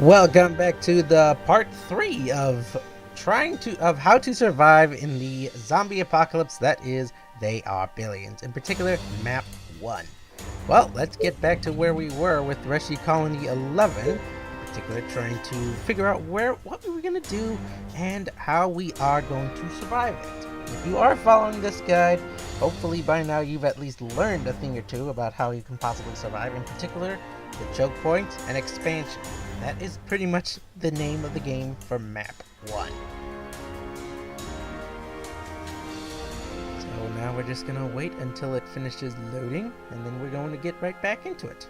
Welcome back to the part 3 of how to survive in the zombie apocalypse that is They Are Billions, in particular map 1. Well, let's get back to where we were with Reshi Colony 11, in particular trying to figure out what we were going to do and how we are going to survive it. If you are following this guide, hopefully by now you've at least learned a thing or two about how you can possibly survive, in particular the choke points and expansion. That is pretty much the name of the game for map 1. So now we're just gonna wait until it finishes loading, and then we're going to get right back into it.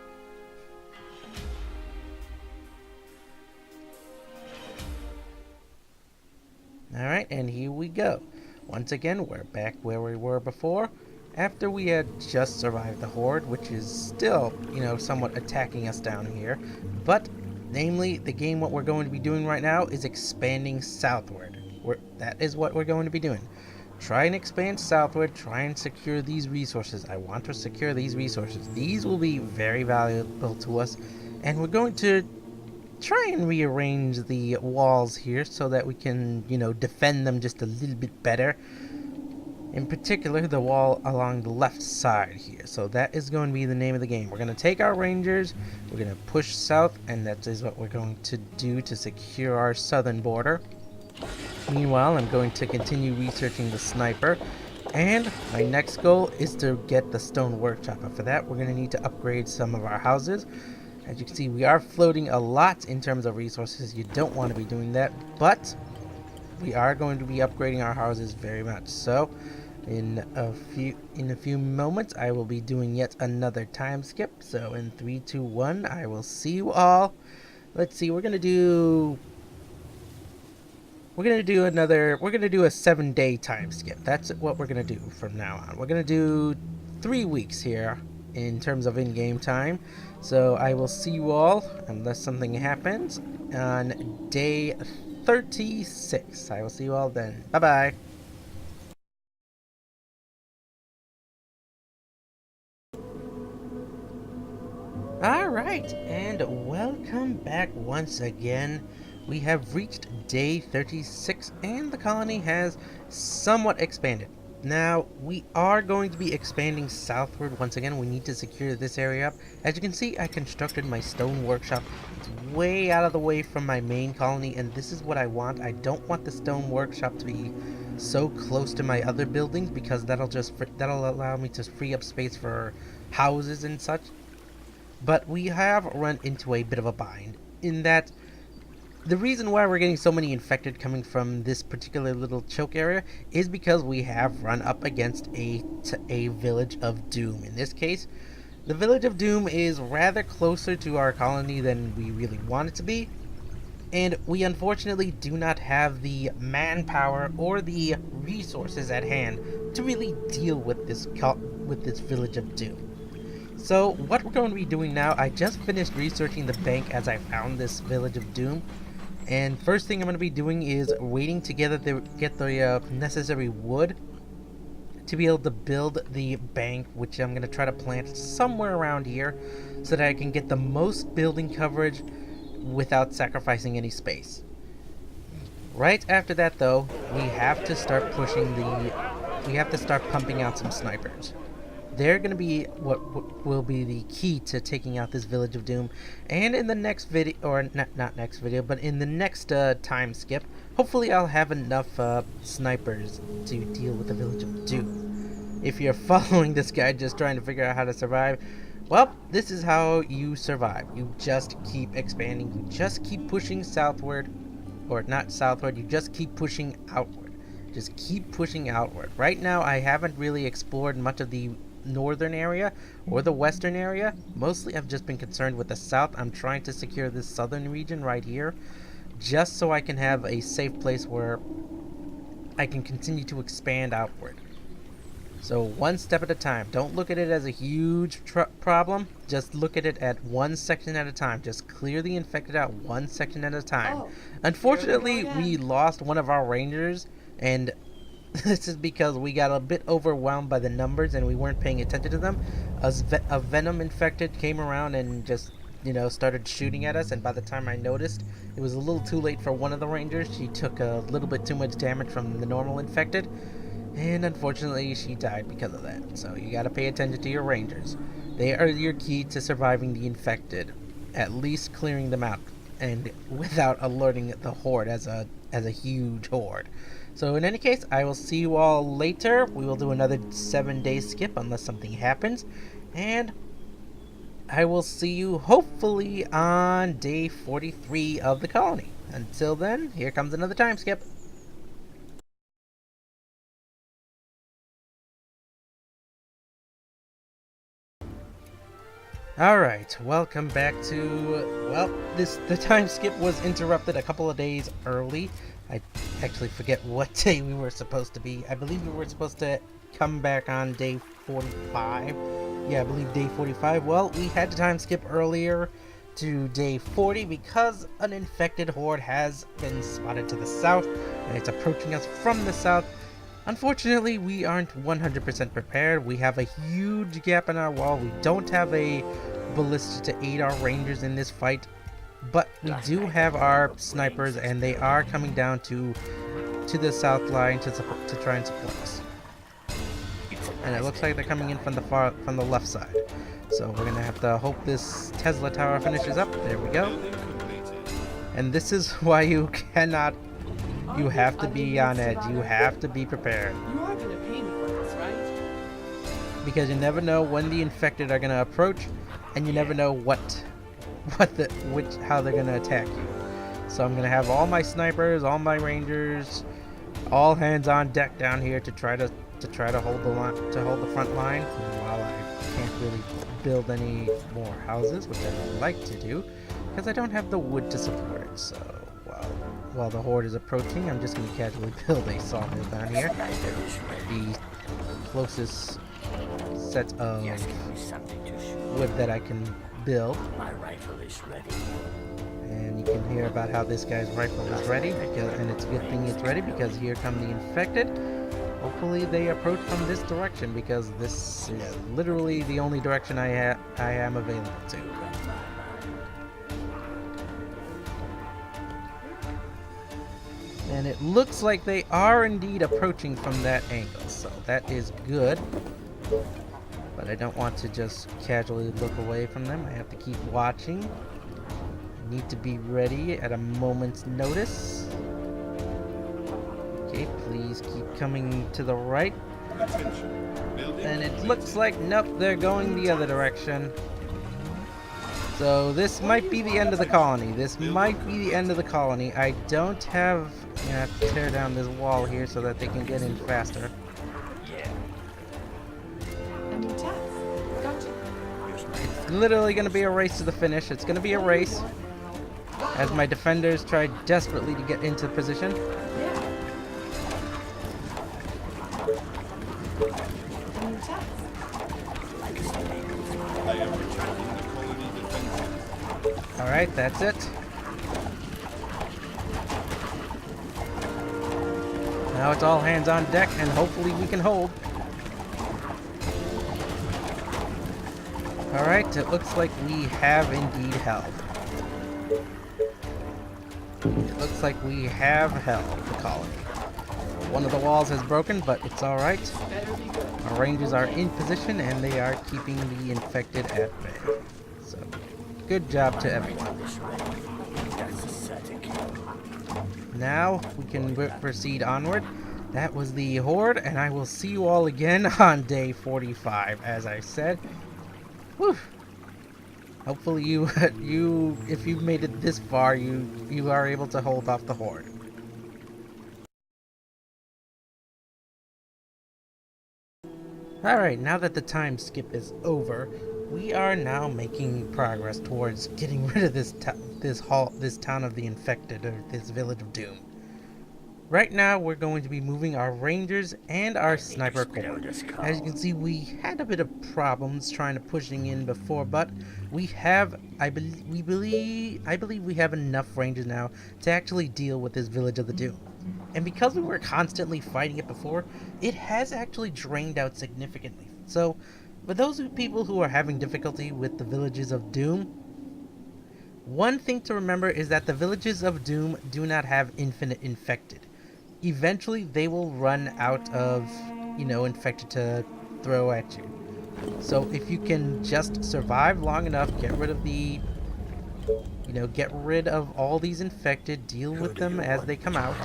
Alright, and here we go. Once again, we're back where we were before, after we had just survived the Horde, which is still, somewhat attacking us down here. But namely, the game, what we're going to be doing right now is expanding southward. That is what we're going to be doing. Try and expand southward, try and secure these resources. I want to secure these resources. These will be very valuable to us, and we're going to try and rearrange the walls here so that we can, defend them just a little bit better. In particular, the wall along the left side here. So that is going to be the name of the game. We're going to take our rangers, we're going to push south, and that is what we're going to do to secure our southern border. Meanwhile, I'm going to continue researching the sniper, and my next goal is to get the stone workshop. And for that, we're going to need to upgrade some of our houses. As you can see, we are floating a lot in terms of resources. You don't want to be doing that, but we are going to be upgrading our houses very much. So in a few moments, I will be doing yet another time skip. So in 3, 2, 1, I will see you all. Let's see, we're gonna do a 7-day time skip. That's what we're gonna do from now on. We're gonna do 3 weeks here in terms of in-game time. So I will see you all, unless something happens, on day 36. I will see you all then. Bye-bye. Alright, and welcome back once again. We have reached day 36, and the colony has somewhat expanded. Now, we are going to be expanding southward once again. We need to secure this area up. As you can see, I constructed my stone workshop. It's way out of the way from my main colony, and this is what I want. I don't want the stone workshop to be so close to my other buildings, because that'll allow me to free up space for houses and such. But we have run into a bit of a bind, in that the reason why we're getting so many infected coming from this particular little choke area is because we have run up against a village of doom. In this case, the village of doom is rather closer to our colony than we really want it to be, and we unfortunately do not have the manpower or the resources at hand to really deal with this village of doom. So what we're going to be doing now, I just finished researching the bank as I found this village of doom. And first thing I'm going to be doing is waiting to get the necessary wood to be able to build the bank, which I'm going to try to plant somewhere around here so that I can get the most building coverage without sacrificing any space. Right after that, though, we have to start pumping out some snipers. They're going to be what will be the key to taking out this village of doom. And in the next video, or not next video, but in the next time skip, hopefully I'll have enough snipers to deal with the village of doom. If you're following this guide just trying to figure out how to survive, well, this is how you survive. You just keep expanding. You just keep pushing southward, or not southward, you just keep pushing outward. Just keep pushing outward. Right now, I haven't really explored much of the northern area or the western area. Mostly I've just been concerned with the south. I'm trying to secure this southern region right here, just so I can have a safe place where I can continue to expand outward. So one step at a time. Don't look at it as a huge problem. Just look at it at one section at a time. Just clear the infected out one section at a time. Unfortunately, we lost one of our rangers, and this is because we got a bit overwhelmed by the numbers and we weren't paying attention to them. A venom infected came around and just started shooting at us, and by the time I noticed, it was a little too late for one of the rangers. She took a little bit too much damage from the normal infected, and unfortunately she died because of that. So you gotta pay attention to your rangers. They are your key to surviving the infected, at least clearing them out, and without alerting the horde as a huge horde. So in any case, I will see you all later. We will do another 7-day skip unless something happens, and I will see you hopefully on day 43 of the colony. Until then, here comes another time skip. Alright, welcome back to, well, the time skip was interrupted a couple of days early. I actually forget what day we were supposed to be. I believe we were supposed to come back on day 45. Yeah, I believe day 45. Well, we had to time skip earlier to day 40 because an infected horde has been spotted to the south, and it's approaching us from the south. Unfortunately, we aren't 100% prepared. We have a huge gap in our wall. We don't have a ballista to aid our rangers in this fight, but we do have our snipers, and they are coming down to the south line to try and support us. And it looks like they're coming in from the left side. So we're gonna have to hope this Tesla tower finishes up. There we go. And this is why you cannot. You have to be on edge. You have to be prepared. You are gonna pay me for this, right? Because you never know when the infected are gonna approach, and you never know how they're gonna attack you. So I'm gonna have all my snipers, all my rangers, all hands on deck down here to try to hold the front line. While I can't really build any more houses, which I would like to do, because I don't have the wood to support it. So while the horde is approaching, I'm just going to casually build a sawmill down here. The closest set of wood that I can build. My rifle is ready. And you can hear about how this guy's rifle is ready, and it's a good thing it's ready because here come the infected. Hopefully they approach from this direction because this is literally the only direction I am available to. And it looks like they are indeed approaching from that angle, so that is good. But I don't want to just casually look away from them. I have to keep watching. I need to be ready at a moment's notice. Okay, please keep coming to the right. And it looks like, nope, they're going the other direction. So this might be the end of the colony. This might be the end of the colony. I don't have... I'm gonna have to tear down this wall here so that they can get in faster. It's literally gonna be a race to the finish. It's gonna be a race as my defenders try desperately to get into position. Alright, that's it. Now it's all hands on deck, and hopefully we can hold. Alright, it looks like we have indeed held. It looks like we have held the colony. One of the walls has broken, but it's alright. Our rangers are in position, and they are keeping the infected at bay. So, good job to everyone. Now we can proceed onward. That was the horde, and I will see you all again on day 45, as I said. Whew. Hopefully if you've made it this far, you are able to hold off the horde. Alright, now that the time skip is over, we are now making progress towards getting rid of this town of the infected, or this village of doom. Right now, we're going to be moving our rangers and our sniper corps. As you can see, we had a bit of problems trying to pushing in before, but we have, I believe we have enough rangers now to actually deal with this village of the doom. And because we were constantly fighting it before, it has actually drained out significantly. So, for those people who are having difficulty with the villages of doom, One thing to remember is that the villages of Doom do not have infinite infected. Eventually, they will run out of, infected to throw at you. So if you can just survive long enough, get rid of all these infected, deal with them as they come out,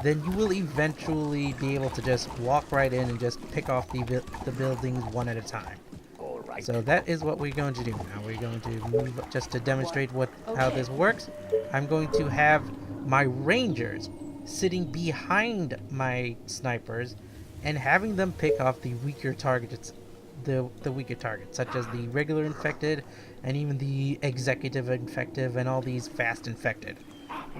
then you will eventually be able to just walk right in and just pick off the buildings one at a time. So that is what we're going to do now. We're going to move just to demonstrate how this works. I'm going to have my rangers sitting behind my snipers and having them pick off the weaker targets, the weaker targets, such as the regular infected and even the executive infected and all these fast infected.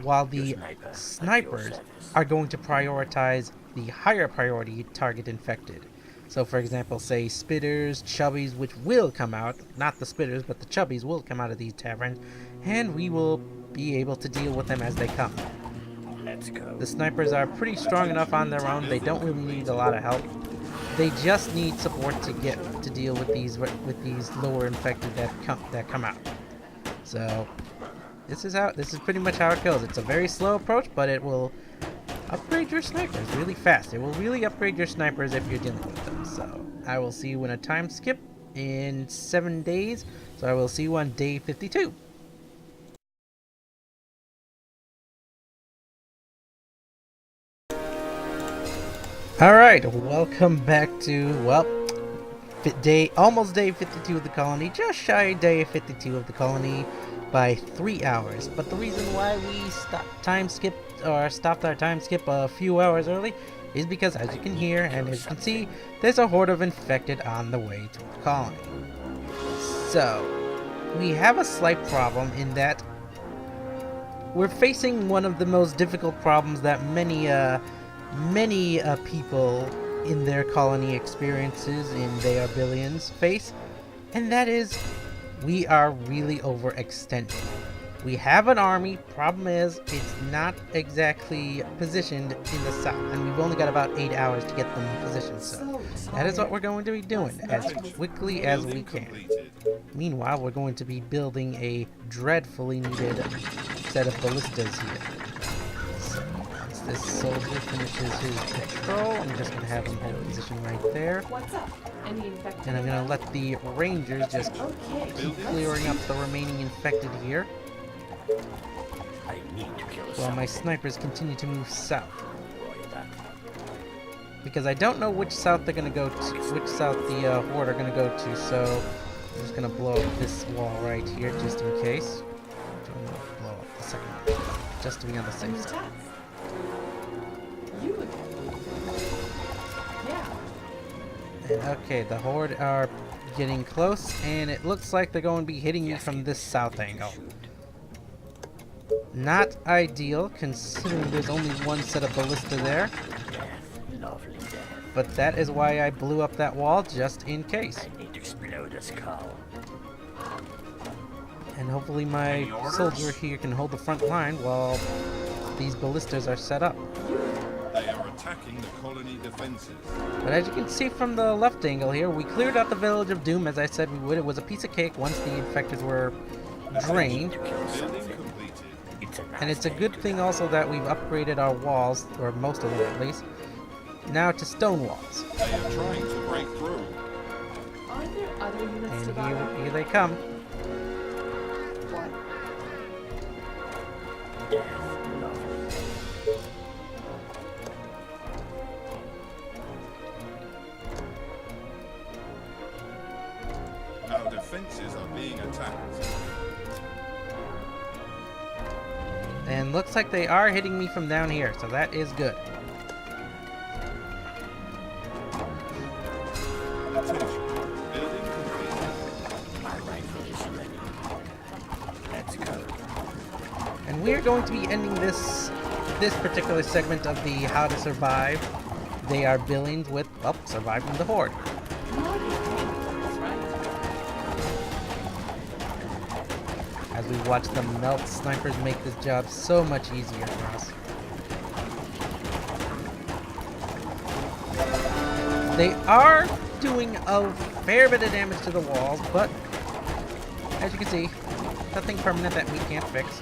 While the snipers are going to prioritize the higher priority target infected. So for example, say spitters, chubbies, which will come out, not the spitters, but the chubbies will come out of these taverns, and we will be able to deal with them as they come. Let's go. The snipers are pretty strong enough on their own. They don't really need a lot of help. They just need support to deal with these lower infected that come out. So this is pretty much how it goes. It's a very slow approach, but it will upgrade your snipers really fast. It will really upgrade your snipers if you're dealing with them. So I will see you in a time skip in 7 days. So I will see you on day 52. Alright, welcome back to, almost day 52 of the colony, just shy of day 52 of the colony by 3 hours. But the reason why we stopped our time skip a few hours early is because, as you can hear and as you can see, there's a horde of infected on the way to the colony. So, we have a slight problem in that we're facing one of the most difficult problems that many people in their colony experiences in They Are Billions face, and that is we are really overextended. We have an army. Problem is, it's not exactly positioned in the south, and we've only got about 8 hours to get them positioned. So that is what we're going to be doing as quickly as we can. Meanwhile, we're going to be building a dreadfully needed set of ballistas here. So once this soldier finishes his patrol, I'm just going to have him hold position right there. And I'm going to let the rangers just keep clearing up the remaining infected here, while my snipers continue to move south. Because I don't know which south they're going to go to, which south the Horde are going to go to, so I'm just going to blow up this wall right here just in case. I'm going to blow up the second one, just to be on the safe side. And okay, the Horde are getting close, and it looks like they're going to be hitting me from this south angle. Not ideal, considering there's only one set of ballista there. But that is why I blew up that wall, just in case. And hopefully my soldier here can hold the front line while these ballistas are set up. They are attacking the colony defenses. But as you can see from the left angle here, we cleared out the village of Doom as I said we would. It was a piece of cake once the infected were drained. And it's a good thing also that we've upgraded our walls, or most of them at least, now to stone walls. They are trying to break through. Are there other units And here they come. What? Our defenses are being attacked. And looks like they are hitting me from down here, so that is good. Attention. Building complete. My rifle is ready. Let's go. And we're going to be ending this particular segment of the How to Survive They Are Billions with, well, surviving the Horde. That's right. As we watch them melt, snipers make this job so much easier for us. They are doing a fair bit of damage to the walls, but as you can see, Nothing permanent that we can't fix.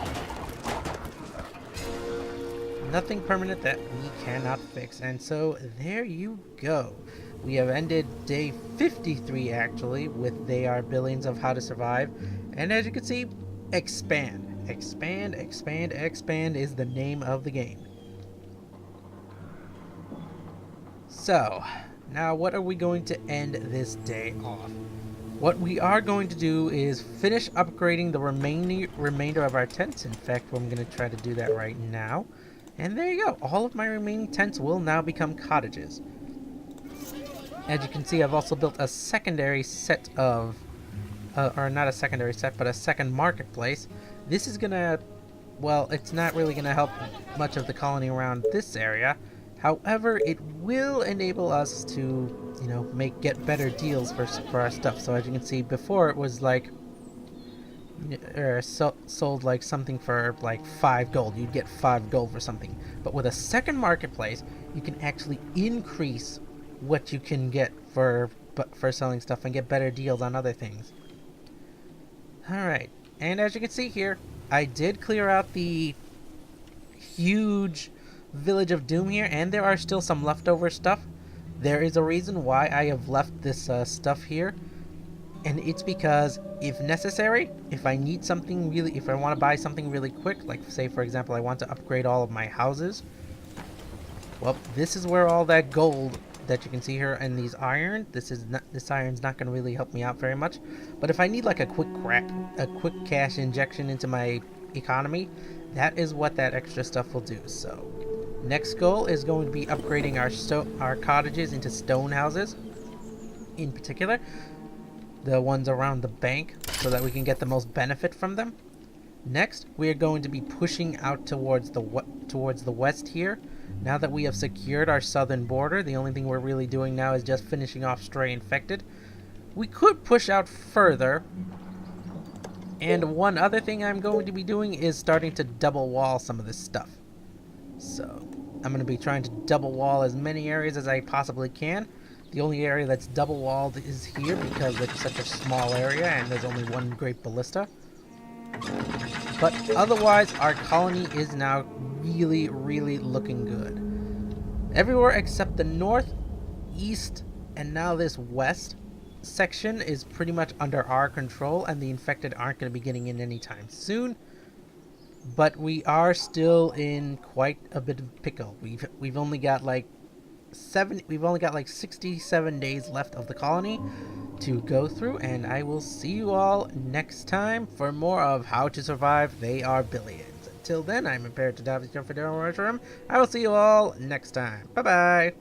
Nothing permanent that we cannot fix. And so there you go. We have ended day 53 actually with They Are Billions of How to Survive. And as you can see, expand. Expand, expand, expand is the name of the game. So, now what are we going to end this day off? What we are going to do is finish upgrading the remainder of our tents. In fact, I'm going to try to do that right now. And there you go. All of my remaining tents will now become cottages. As you can see, I've also built a secondary set of... or not a secondary set, but a second marketplace. This is gonna... well, it's not really gonna help much of the colony around this area. However, it will enable us to, you know, get better deals for our stuff. So as you can see, before it was like... sold like something for like 5 gold. You'd get 5 gold for something. But with a second marketplace, you can actually increase what you can get for selling stuff and get better deals on other things. Alright, and as you can see here, I did clear out the huge village of doom here, and there are still some leftover stuff. There is a reason why I have left this stuff here, and it's because if necessary, if I need something really, if I want to buy something really quick, like say for example I want to upgrade all of my houses, well, this is where all that gold that you can see here and these iron, this iron's not going to really help me out very much. But if I need like a quick cash injection into my economy, that is what that extra stuff will do. So next goal is going to be upgrading our cottages into stone houses, in particular the ones around the bank, so that we can get the most benefit from them. Next, we are going to be pushing out towards the west here. Now that we have secured our southern border, the only thing we're really doing now is just finishing off Stray Infected. We could push out further. And one other thing I'm going to be doing is starting to double wall some of this stuff. So, I'm going to be trying to double wall as many areas as I possibly can. The only area that's double walled is here because it's such a small area and there's only one great ballista. But otherwise, our colony is now really, really looking good. Everywhere except the north, east, and now this west section is pretty much under our control, and the infected aren't going to be getting in anytime soon. But we are still in quite a bit of pickle. We've only got like 67 days left of the colony to go through, and I will see you all next time for more of How to Survive They Are Billions. Until then, I'm Imperative Davis for the room. I will see you all next time. Bye bye.